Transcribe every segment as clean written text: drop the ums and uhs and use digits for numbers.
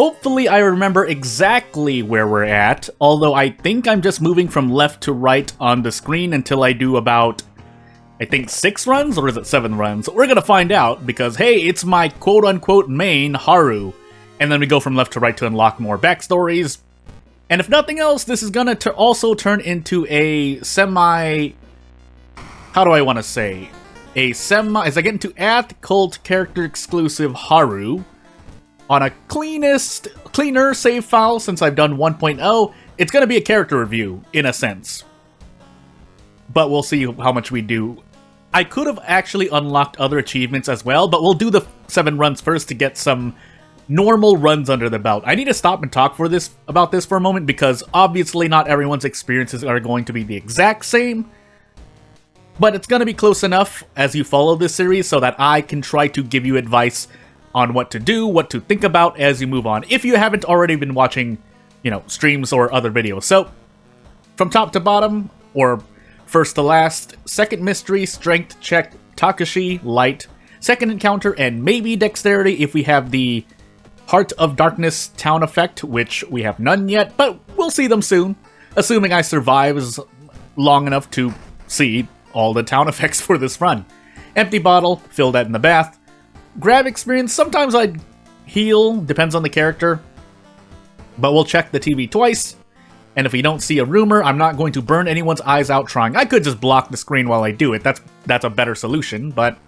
Hopefully I remember exactly where we're at, although I think I'm just moving from left to right on the screen until I do about, I think 6 runs, or is it 7 runs? We're gonna find out, because hey, it's my quote-unquote main, Haru. And then we go from left to right to unlock more backstories. And if nothing else, this is gonna also turn into a semi... How do I want to say? As I get into cult character exclusive Haru, on a cleaner save file since I've done 1.0, it's gonna be a character review, in a sense. But we'll see how much we do. I could have actually unlocked other achievements as well, but we'll do the 7 runs first to get some normal runs under the belt. I need to stop and talk about this for a moment, because obviously not everyone's experiences are going to be the exact same. But it's going to be close enough as you follow this series so that I can try to give you advice on what to do, what to think about as you move on, if you haven't already been watching, streams or other videos. So, from top to bottom, or first to last, second mystery, strength check, Takashi, light, second encounter, and maybe dexterity if we have the Heart of Darkness town effect, which we have none yet, but we'll see them soon, assuming I survive long enough to see all the town effects for this run. Empty bottle, fill that in the bath. Grab experience, sometimes I'd heal, depends on the character, but we'll check the TV twice, and if we don't see a rumor, I'm not going to burn anyone's eyes out trying. I could just block the screen while I do it, that's a better solution, but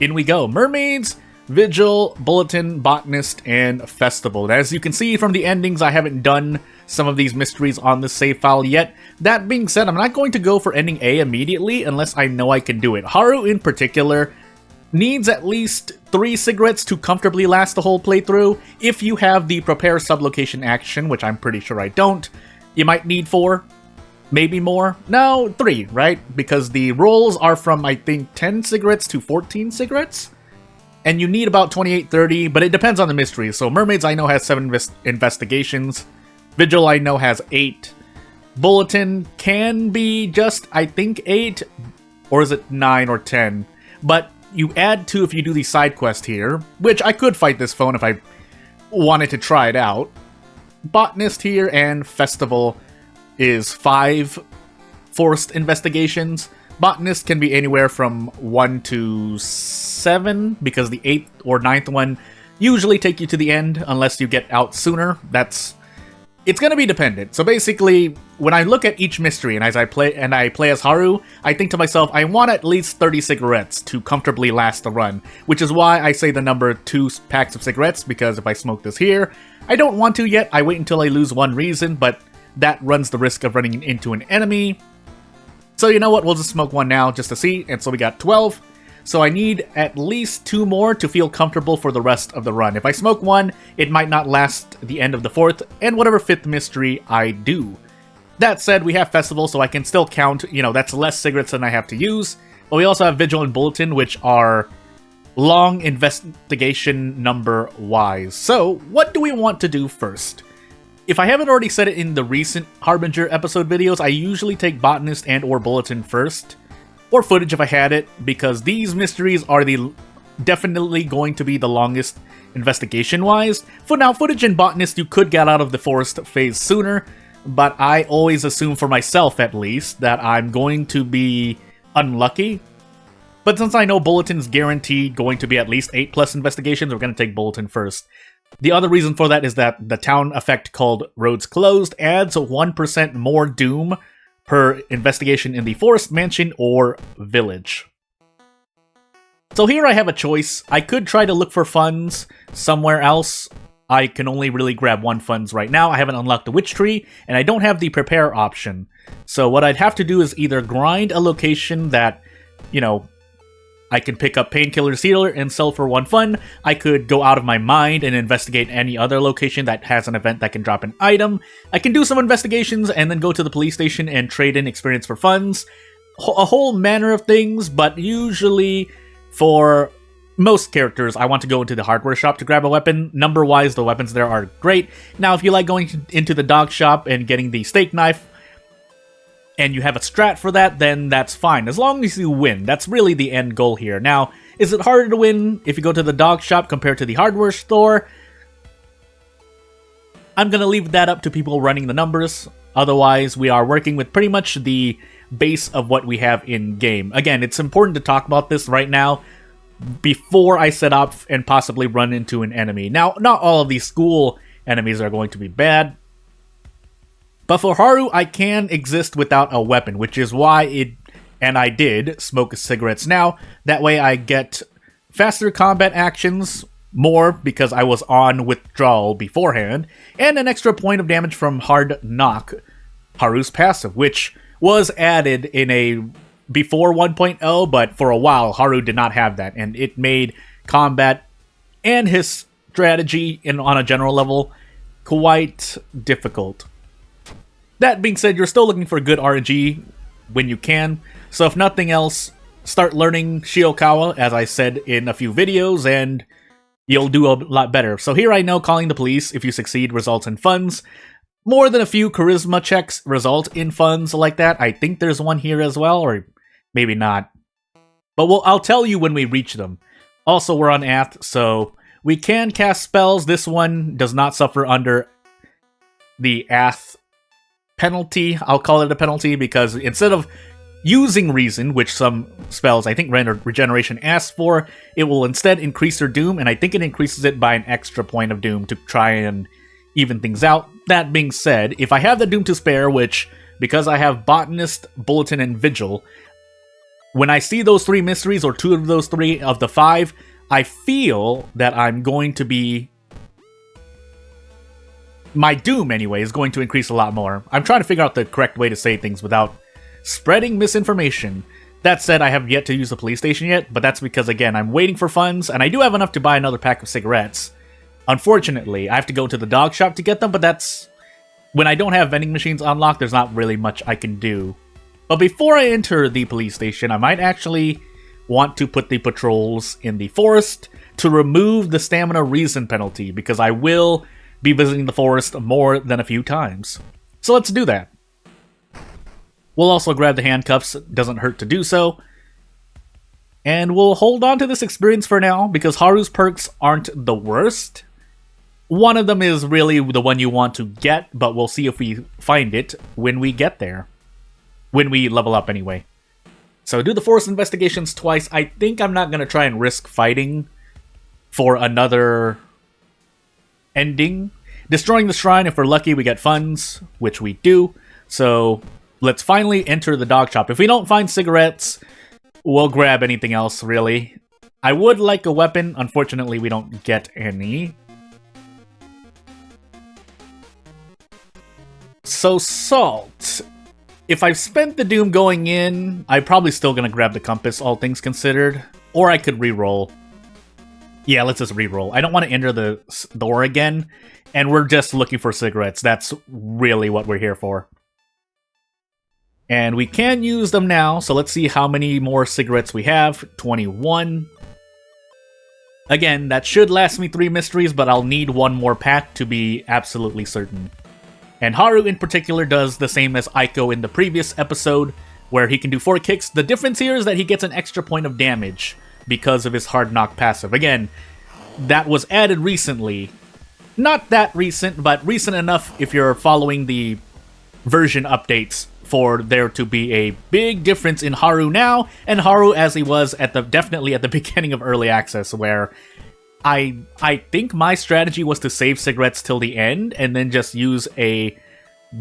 in we go. Mermaids, Vigil, Bulletin, Botanist, and Festival. As you can see from the endings, I haven't done some of these mysteries on this save file yet. That being said, I'm not going to go for ending A immediately unless I know I can do it. Haru in particular needs at least 3 cigarettes to comfortably last the whole playthrough. If you have the prepare sublocation action, which I'm pretty sure I don't, you might need 4, maybe more. No, 3, right? Because the rolls are from, I think, 10 cigarettes to 14 cigarettes. And you need about 28-30, but it depends on the mystery. So Mermaids I know has 7 investigations. Vigil I know has 8. Bulletin can be just, I think, 8. Or is it 9 or 10? But you add 2 if you do the side quest here, which I could fight this phone if I wanted to try it out. Botanist here and Festival is 5 forced investigations. Botanist can be anywhere from 1 to 7, because the 8th or 9th one usually take you to the end, unless you get out sooner. It's gonna be dependent. So basically, when I look at each mystery and I play as Haru, I think to myself, I want at least 30 cigarettes to comfortably last the run, which is why I say the number 2 packs of cigarettes, because if I smoke this here, I don't want to yet. I wait until I lose one reason, but that runs the risk of running into an enemy. So you know what, we'll just smoke one now just to see, and so we got 12. So I need at least 2 more to feel comfortable for the rest of the run. If I smoke one, it might not last the end of the 4th, and whatever 5th mystery I do. That said, we have Festival, so I can still count, that's less cigarettes than I have to use. But we also have Vigil and Bulletin, which are long investigation number-wise. So, what do we want to do first? If I haven't already said it in the recent Harbinger episode videos, I usually take Botanist and or Bulletin first. Or Footage if I had it, because these mysteries are definitely going to be the longest investigation-wise. For now, Footage and Botanist you could get out of the forest phase sooner, but I always assume for myself at least that I'm going to be unlucky. But since I know Bulletin's guaranteed going to be at least 8+ investigations, we're going to take Bulletin first. The other reason for that is that the town effect called Roads Closed adds 1% more doom per investigation in the forest, mansion, or village. So here I have a choice. I could try to look for funds somewhere else. I can only really grab 1 funds right now. I haven't unlocked the witch tree, and I don't have the prepare option. So what I'd have to do is either grind a location that, I can pick up Painkiller's Healer and sell for 1 fund. I could go out of my mind and investigate any other location that has an event that can drop an item. I can do some investigations and then go to the police station and trade in experience for funds. A whole manner of things, but usually for most characters, I want to go into the hardware shop to grab a weapon. Number-wise, the weapons there are great. Now, if you like going into the dog shop and getting the steak knife, and you have a strat for that, then that's fine, as long as you win. That's really the end goal here. Now, is it harder to win if you go to the dog shop compared to the hardware store? I'm gonna leave that up to people running the numbers. Otherwise, we are working with pretty much the base of what we have in-game. Again, it's important to talk about this right now before I set up and possibly run into an enemy. Now, not all of these school enemies are going to be bad, but for Haru, I can exist without a weapon, which is why I did smoke cigarettes now. That way I get faster combat actions, more because I was on withdrawal beforehand, and an extra point of damage from Hard Knock, Haru's passive, which was added in a before 1.0, but for a while Haru did not have that, and it made combat and his strategy on a general level quite difficult. That being said, you're still looking for good RNG when you can, so if nothing else, start learning Shiokawa, as I said in a few videos, and you'll do a lot better. So here I know calling the police, if you succeed, results in funds. More than a few charisma checks result in funds like that. I think there's one here as well, or maybe not. But I'll tell you when we reach them. Also, we're on Ath, so we can cast spells. This one does not suffer under the Ath penalty. I'll call it a penalty because instead of using Reason, which some spells, I think Regeneration asks for, it will instead increase their Doom, and I think it increases it by an extra point of Doom to try and even things out. That being said, if I have the Doom to spare, which, because I have Botanist, Bulletin, and Vigil, when I see those 3 mysteries, or 2 of those 3 of the 5, I feel that I'm going to be... my Doom, anyway, is going to increase a lot more. I'm trying to figure out the correct way to say things without spreading misinformation. That said, I have yet to use the police station yet, but that's because, again, I'm waiting for funds, and I do have enough to buy another pack of cigarettes. Unfortunately, I have to go to the dog shop to get them, but that's... when I don't have vending machines unlocked, there's not really much I can do. But before I enter the police station, I might actually want to put the patrols in the forest to remove the stamina reason penalty, because I will be visiting the forest more than a few times. So let's do that. We'll also grab the handcuffs, doesn't hurt to do so. And we'll hold on to this experience for now, because Haru's perks aren't the worst. One of them is really the one you want to get, but we'll see if we find it when we get there. When we level up, anyway. So do the forest investigations twice. I think I'm not going to try and risk fighting for another ending. Destroying the shrine, if we're lucky, we get funds, which we do. So let's finally enter the dog shop. If we don't find cigarettes, we'll grab anything else, really. I would like a weapon. Unfortunately, we don't get any. So, Salt. If I've spent the Doom going in, I'm probably still going to grab the compass, all things considered. Or I could reroll. Yeah, let's just reroll. I don't want to enter the door again, and we're just looking for cigarettes. That's really what we're here for. And we can use them now, so let's see how many more cigarettes we have. 21. Again, that should last me 3 mysteries, but I'll need one more pack to be absolutely certain. And Haru in particular does the same as Aiko in the previous episode, where he can do 4 kicks. The difference here is that he gets an extra point of damage because of his Hard Knock passive. Again, that was added recently. Not that recent, but recent enough if you're following the version updates for there to be a big difference in Haru now, and Haru as he was definitely at the beginning of Early Access, where I think my strategy was to save cigarettes till the end, and then just use a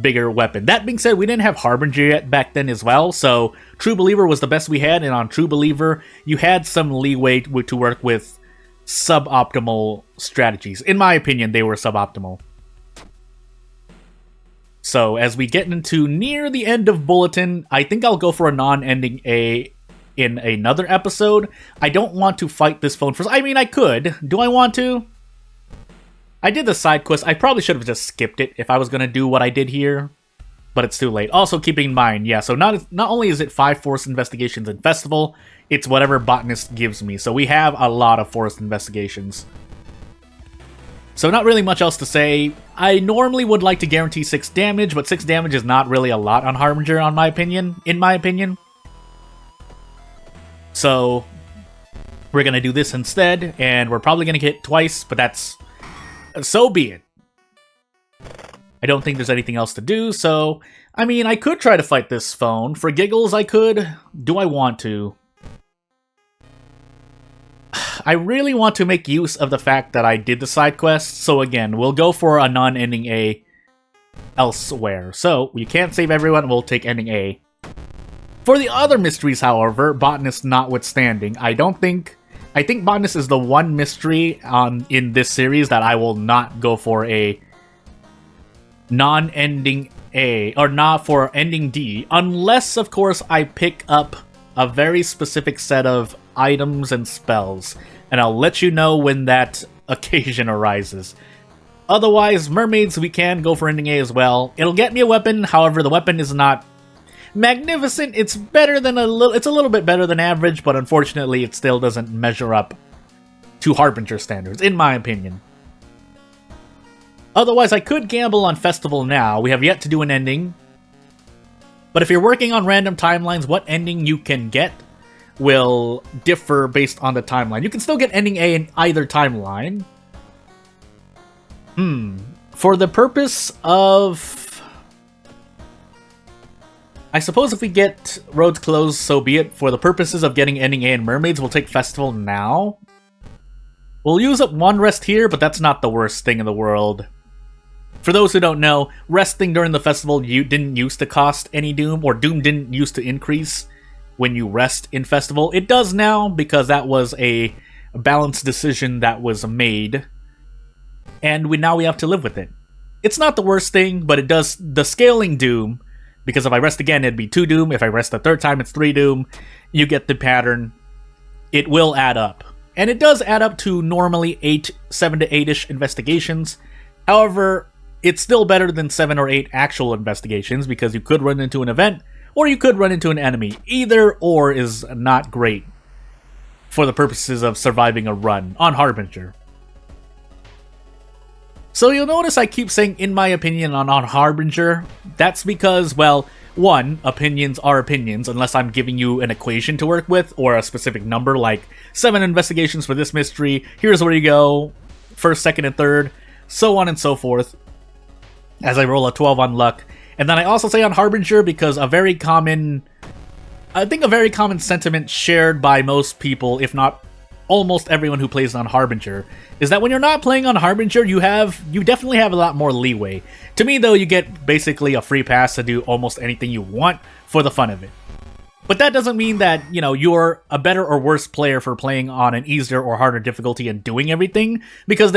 bigger weapon. That being said, we didn't have Harbinger yet back then as well, so True Believer was the best we had, and on True Believer, you had some leeway to work with suboptimal strategies. In my opinion, they were suboptimal. So, as we get into near the end of Bulletin, I think I'll go for a non-ending in another episode. I don't want to fight this phone first. I mean, I could. Do I want to? I did the side quest. I probably should have just skipped it if I was going to do what I did here. But it's too late. Also, keeping in mind, yeah, so not only is it 5 forest investigations in Festival, it's whatever Botanist gives me. So we have a lot of forest investigations. So not really much else to say. I normally would like to guarantee 6 damage, but 6 damage is not really a lot on Harbinger, in my opinion. So we're going to do this instead, and we're probably going to hit twice, but that's... so be it. I don't think there's anything else to do, so... I mean, I could try to fight this phone. For giggles, I could. Do I want to? I really want to make use of the fact that I did the side quest, so again, we'll go for a non-ending A elsewhere. So, you can't save everyone, we'll take ending A. For the other mysteries, however, Botanist notwithstanding, I think Botanist is the one mystery in this series that I will not go for a non-ending A, or not for ending D, unless, of course, I pick up a very specific set of items and spells, and I'll let you know when that occasion arises. Otherwise, mermaids, we can go for ending A as well. It'll get me a weapon, however, the weapon is not magnificent. It's better than it's a little bit better than average, but unfortunately, it still doesn't measure up to Harbinger standards, in my opinion. Otherwise, I could gamble on Festival now. We have yet to do an ending. But if you're working on random timelines, what ending you can get will differ based on the timeline. You can still get ending A in either timeline. For the purpose of... I suppose if we get roads closed, so be it. For the purposes of getting ending A in Mermaids, we'll take Festival now. We'll use up one rest here, but that's not the worst thing in the world. For those who don't know, resting during the festival didn't used to cost any Doom, or Doom didn't used to increase when you rest in Festival. It does now, because that was a balanced decision that was made, and now we have to live with it. It's not the worst thing, but it does the scaling Doom, because if I rest again, it'd be 2 Doom. If I rest the third time, it's 3 Doom. You get the pattern. It will add up. And it does add up to normally 7 to 8-ish investigations. However, it's still better than 7 or 8 actual investigations, because you could run into an event, or you could run into an enemy. Either or is not great for the purposes of surviving a run on Harbinger. So you'll notice I keep saying, in my opinion, on Harbinger. That's because, well, one, opinions are opinions, unless I'm giving you an equation to work with, or a specific number, like 7 investigations for this mystery, here's where you go, first, second, and third, so on and so forth, as I roll a 12 on luck. And then I also say on Harbinger because I think a very common sentiment shared by most people, if not almost everyone who plays on Harbinger, is that when you're not playing on Harbinger, you definitely have a lot more leeway. To me, though, you get basically a free pass to do almost anything you want for the fun of it. But that doesn't mean that, you're a better or worse player for playing on an easier or harder difficulty and doing everything, because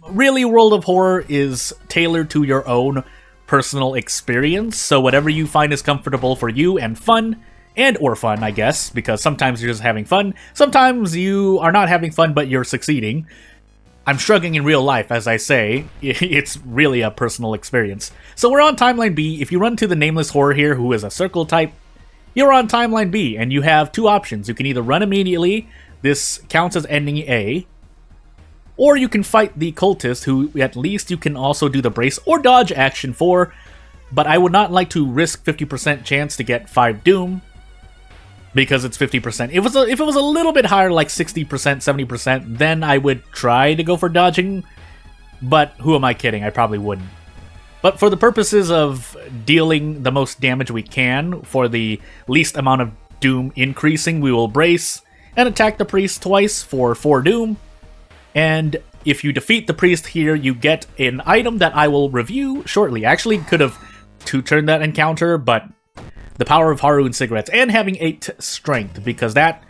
really World of Horror is tailored to your own personal experience, so whatever you find is comfortable for you and fun, or fun, I guess, because sometimes you're just having fun, sometimes you are not having fun but you're succeeding. I'm struggling in real life, as I say. It's really a personal experience. So we're on Timeline B. If you run to the Nameless Horror here, who is a circle type, you're on Timeline B, and you have 2 options. You can either run immediately, this counts as ending A, or you can fight the cultist, who at least you can also do the brace or dodge action for, but I would not like to risk 50% chance to get 5 Doom, because it's 50%. If it was a little bit higher, like 60%, 70%, then I would try to go for dodging, but who am I kidding? I probably wouldn't. But for the purposes of dealing the most damage we can, for the least amount of Doom increasing, we will brace and attack the priest twice for 4 Doom. And if you defeat the priest here, you get an item that I will review shortly. I actually could have 2-turned that encounter, but the power of Haru and cigarettes, and having 8 strength, because that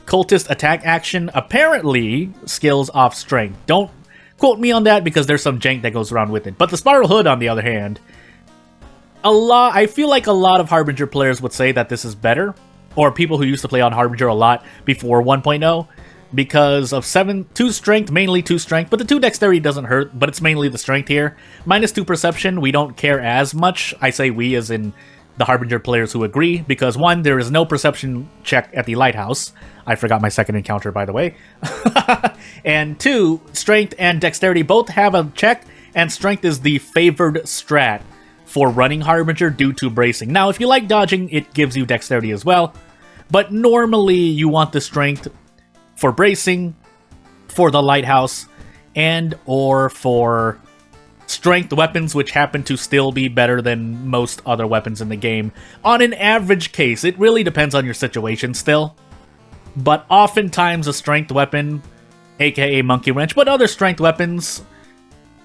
cultist attack action apparently scales off strength. Don't quote me on that, because there's some jank that goes around with it. But the Spiral Hood, on the other hand, I feel like a lot of Harbinger players would say that this is better, or people who used to play on Harbinger a lot before 1.0, because of 2 strength, mainly 2 strength, but the 2 dexterity doesn't hurt, but it's mainly the strength here. Minus 2 perception, we don't care as much. I say we as in the Harbinger players who agree, because 1, there is no perception check at the lighthouse. I forgot my second encounter, by the way. And 2, strength and dexterity both have a check, and strength is the favored strat for running Harbinger due to bracing. Now, if you like dodging, it gives you dexterity as well, but normally you want the strength for bracing, for the lighthouse, and or for strength weapons, which happen to still be better than most other weapons in the game. On an average case, it really depends on your situation still. But oftentimes a strength weapon, aka Monkey Wrench, but other strength weapons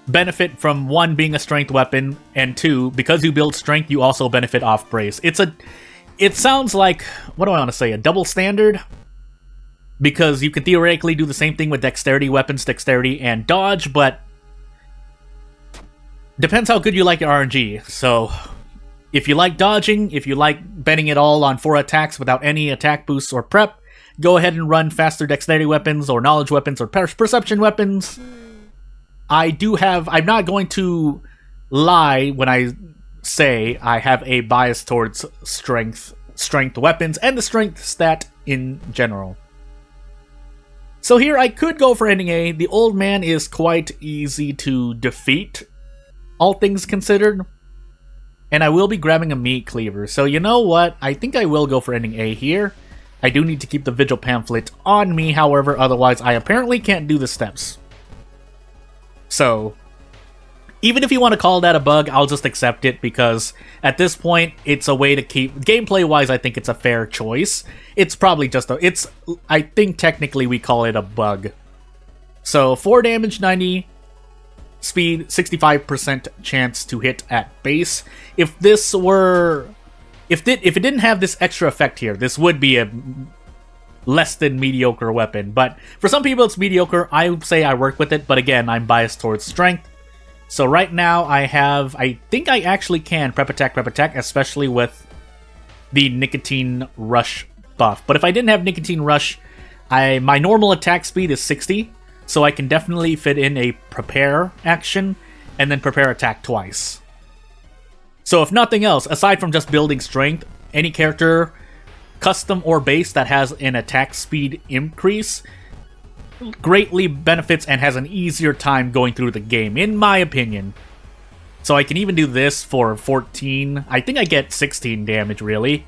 benefit from, one, being a strength weapon, and two, because you build strength, you also benefit off brace. It sounds like, what do I want to say, a double standard? Because you can theoretically do the same thing with dexterity weapons, dexterity and dodge, but depends how good you like your RNG. So, if you like dodging, if you like betting it all on 4 attacks without any attack boosts or prep, go ahead and run faster dexterity weapons or knowledge weapons or perception weapons. I'm not going to lie when I say I have a bias towards strength weapons and the strength stat in general. So here I could go for ending A. The old man is quite easy to defeat, all things considered. And I will be grabbing a meat cleaver. So you know what? I think I will go for ending A here. I do need to keep the Vigil Pamphlet on me, however, otherwise I apparently can't do the steps. So, even if you want to call that a bug, I'll just accept it, because at this point, it's a way to keep... Gameplay-wise, I think it's a fair choice. It's probably just a... I think technically we call it a bug. So, 4 damage, 90... Speed, 65% chance to hit at base. If this were... If it didn't have this extra effect here, this would be a less than mediocre weapon. But for some people, it's mediocre. I would say I work with it, but again, I'm biased towards strength. So right now, I think I actually can prep attack, especially with the Nicotine Rush buff. But if I didn't have Nicotine Rush, my normal attack speed is 60, so I can definitely fit in a prepare action, and then prepare attack twice. So if nothing else, aside from just building strength, any character, custom or base, that has an attack speed increase greatly benefits and has an easier time going through the game, in my opinion. So I can even do this for 14. I think I get 16 damage, really.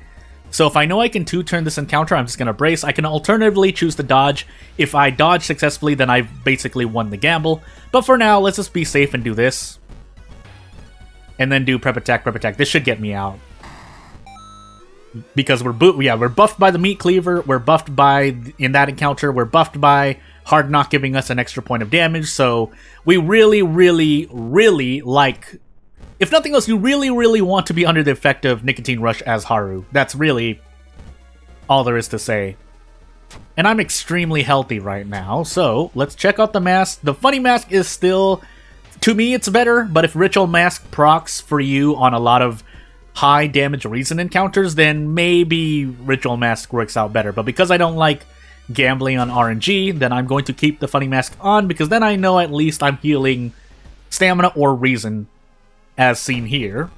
So if I know I can 2-turn this encounter, I'm just going to brace. I can alternatively choose to dodge. If I dodge successfully, then I've basically won the gamble. But for now, let's just be safe and do this. And then do prep attack. This should get me out. Because we're buffed by the meat cleaver, we're buffed by, in that encounter, we're buffed by Hard Knock giving us an extra point of damage, so we really, really, really like... If nothing else, you really, really want to be under the effect of Nicotine Rush as Haru. That's really all there is to say. And I'm extremely healthy right now, so let's check out the mask. The Funny Mask is still... To me, it's better, but if Ritual Mask procs for you on a lot of high damage Reason encounters, then maybe Ritual Mask works out better. But because I don't like gambling on RNG, then I'm going to keep the Funny Mask on, because then I know at least I'm healing stamina or Reason, as seen here,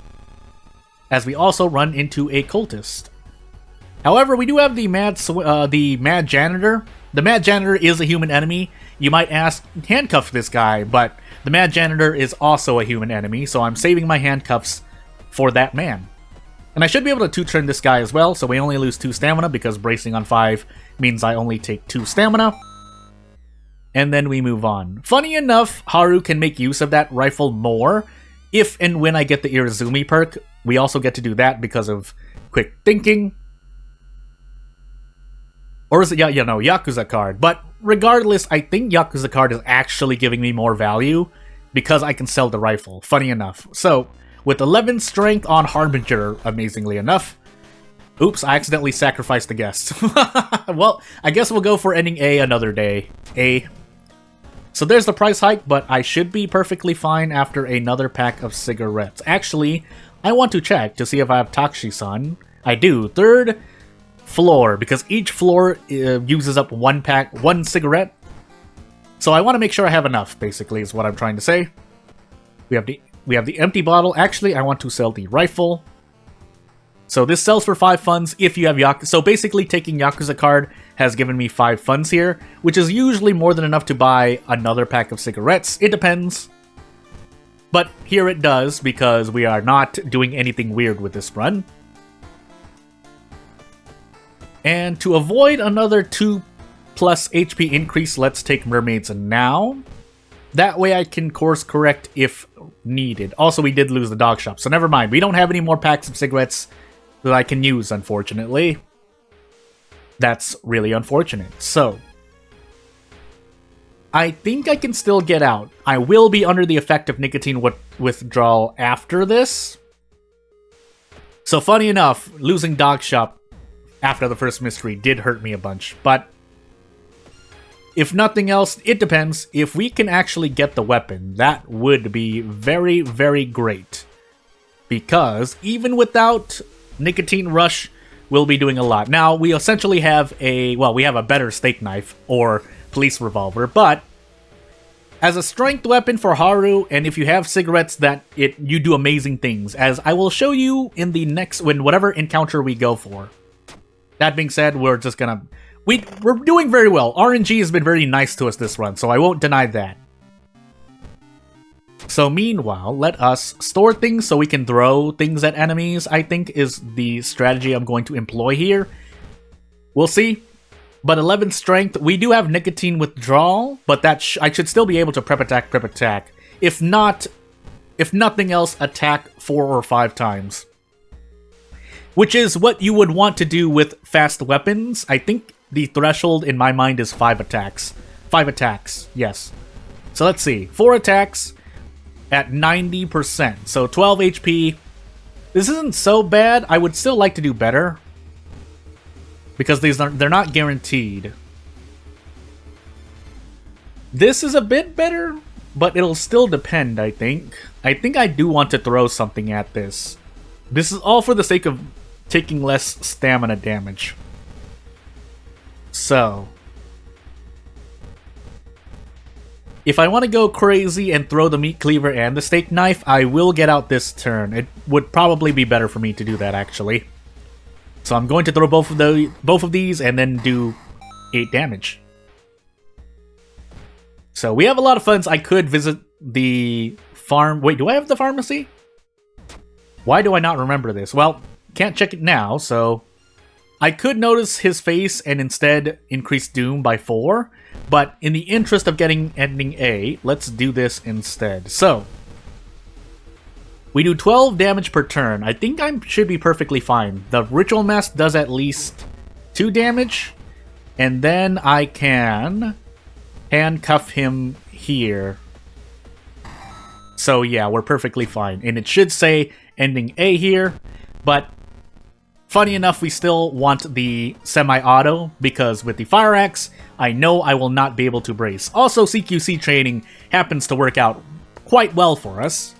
as we also run into a cultist. However, we do have the Mad Janitor. The Mad Janitor is a human enemy. You might ask, handcuff this guy, but the Mad Janitor is also a human enemy, so I'm saving my handcuffs for that man. And I should be able to 2-turn this guy as well, so we only lose 2 stamina, because bracing on 5 means I only take 2 stamina. And then we move on. Funny enough, Haru can make use of that rifle more. If and when I get the Irizumi perk, we also get to do that because of quick thinking. Or is it, Yakuza card. But regardless, I think Yakuza card is actually giving me more value because I can sell the rifle, funny enough. So, with 11 strength on Harbinger, amazingly enough. Oops, I accidentally sacrificed the guest. Well, I guess we'll go for ending A another day. A. So there's the price hike, but I should be perfectly fine after another pack of cigarettes. Actually, I want to check to see if I have Takshi-san. I do. 3rd floor, because each floor uses up one cigarette. So I want to make sure I have enough, basically, is what I'm trying to say. We have the empty bottle. Actually, I want to sell the rifle. So this sells for 5 funds if you have Yakuza. So basically, taking Yakuza card has given me 5 funds here, which is usually more than enough to buy another pack of cigarettes. It depends. But here it does, because we are not doing anything weird with this run. And to avoid another 2+ HP increase, let's take Mermaids now. That way I can course correct if needed. Also, we did lose the dog shop, so never mind. We don't have any more packs of cigarettes that I can use, unfortunately. That's really unfortunate. So, I think I can still get out. I will be under the effect of nicotine withdrawal after this. So funny enough, losing dog shop after the first mystery did hurt me a bunch, but if nothing else, it depends. If we can actually get the weapon, that would be very, very great. Because even without Nicotine Rush, we'll be doing a lot. Now, we essentially have we have a better steak knife or police revolver, but as a strength weapon for Haru, and if you have cigarettes, you do amazing things, as I will show you in the whatever encounter we go for. That being said, we're just gonna... We're doing very well. RNG has been very nice to us this run, so I won't deny that. So meanwhile, let us store things so we can throw things at enemies, I think is the strategy I'm going to employ here. We'll see. But 11 strength, we do have nicotine withdrawal, but that I should still be able to prep attack. If nothing else, attack 4 or 5 times. Which is what you would want to do with fast weapons. I think the threshold in my mind is 5 attacks. 5 attacks, yes. So let's see. 4 attacks at 90%. So 12 HP. This isn't so bad. I would still like to do better, because they're not guaranteed. This is a bit better, but it'll still depend, I think. I think I do want to throw something at this. This is all for the sake of taking less stamina damage. So, if I want to go crazy and throw the meat cleaver and the steak knife, I will get out this turn. It would probably be better for me to do that, actually. So I'm going to throw both of these and then do 8 damage. So we have a lot of funds. I could visit the farm. Wait, do I have the pharmacy? Why do I not remember this? Well, can't check it now, so... I could notice his face and instead increase Doom by 4, but in the interest of getting ending A, let's do this instead. So, we do 12 damage per turn. I think I should be perfectly fine. The Ritual Mask does at least 2 damage, and then I can handcuff him here. So yeah, we're perfectly fine. And it should say ending A here, but funny enough, we still want the semi-auto, because with the Fire Axe, I know I will not be able to brace. Also, CQC training happens to work out quite well for us.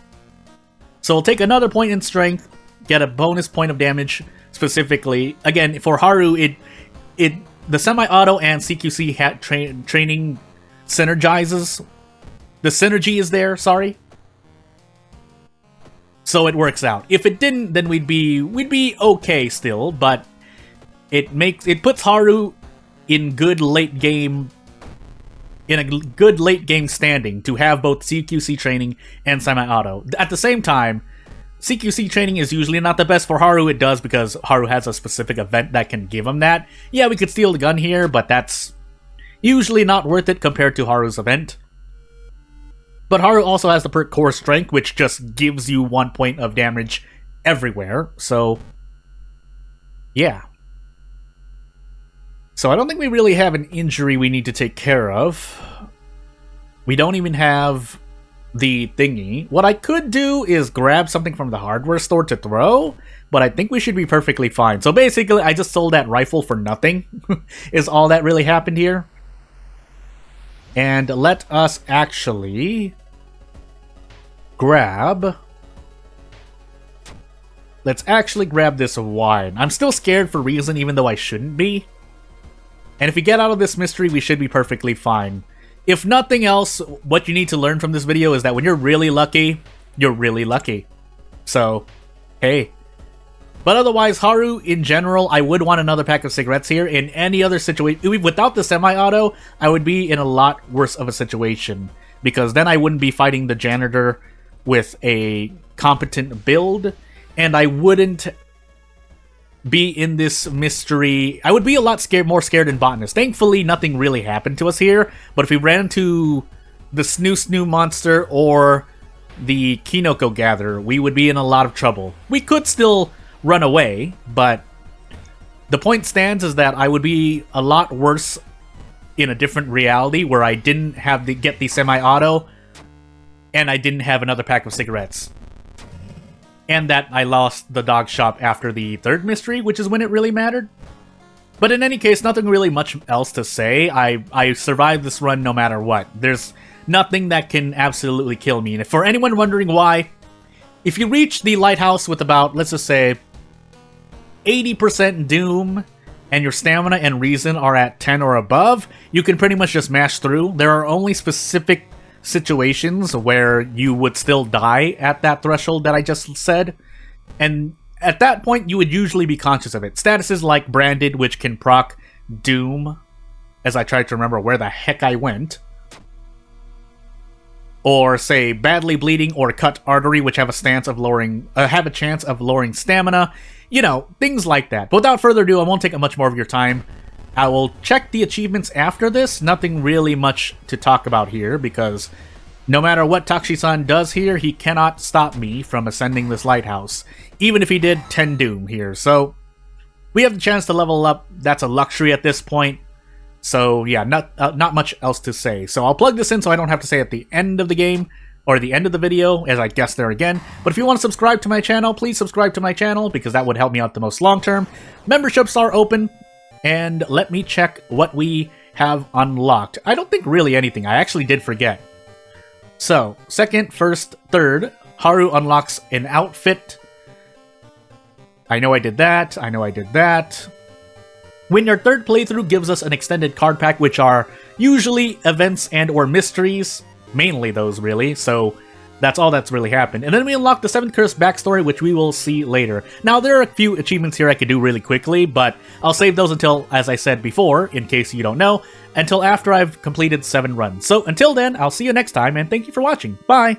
So we'll take another point in strength, get a bonus point of damage, specifically. Again, for Haru, the semi-auto and CQC training synergizes. The synergy is there, sorry. So it works out. If it didn't, then we'd be okay still, but it puts Haru in a good late game standing to have both CQC training and semi-auto. At the same time, CQC training is usually not the best for Haru. It does because Haru has a specific event that can give him that. Yeah, we could steal the gun here, but that's usually not worth it compared to Haru's event. But Haru also has the perk Core Strength, which just gives you 1 point of damage everywhere, so yeah. So I don't think we really have an injury we need to take care of. We don't even have the thingy. What I could do is grab something from the hardware store to throw, but I think we should be perfectly fine. So basically, I just sold that rifle for nothing, is all that really happened here. And let us actually grab... Let's actually grab this wine. I'm still scared for reason, even though I shouldn't be. And if we get out of this mystery, we should be perfectly fine. If nothing else, what you need to learn from this video is that when you're really lucky, you're really lucky. So, hey. But otherwise, Haru, in general, I would want another pack of cigarettes here. In any other situation, without the semi-auto, I would be in a lot worse of a situation. Because then I wouldn't be fighting the janitor with a competent build. And I wouldn't be in this mystery. I would be a lot more scared than Botanist. Thankfully, nothing really happened to us here. But if we ran into the Snoo Snoo monster or the Kinoko Gatherer, we would be in a lot of trouble. We could still run away, but the point stands is that I would be a lot worse in a different reality where I didn't have to get the semi-auto and I didn't have another pack of cigarettes. And that I lost the dog shop after the third mystery, which is when it really mattered. But in any case, nothing really much else to say. I survived this run no matter what. There's nothing that can absolutely kill me. And for anyone wondering why, if you reach the lighthouse with about, let's just say, 80% doom, and your stamina and reason are at 10 or above, you can pretty much just mash through. There are only specific situations where you would still die at that threshold that I just said, and at that point you would usually be conscious of it. Statuses like Branded, which can proc doom, as I try to remember where the heck I went, or say Badly Bleeding or Cut Artery, which have a chance of lowering stamina. You know, things like that. But without further ado, I won't take up much more of your time. I will check the achievements after this. Nothing really much to talk about here, because no matter what Takshi-san does here, he cannot stop me from ascending this lighthouse, even if he did 10 doom here. So, we have the chance to level up. That's a luxury at this point. So, yeah, not much else to say. So, I'll plug this in so I don't have to say at the end of the game, or the end of the video, as I guess there again. But if you want to subscribe to my channel, please subscribe to my channel, because that would help me out the most long term. Memberships are open, and let me check what we have unlocked. I don't think really anything. I actually did forget. So, second, first, third, Haru unlocks an outfit. I know I did that. I know I did that. When your third playthrough gives us an extended card pack, which are usually events and or mysteries. Mainly those, really, so that's all that's really happened. And then we unlock the 7th Curse backstory, which we will see later. Now, there are a few achievements here I could do really quickly, but I'll save those until, as I said before, in case you don't know, until after I've completed 7 runs. So, until then, I'll see you next time, and thank you for watching. Bye!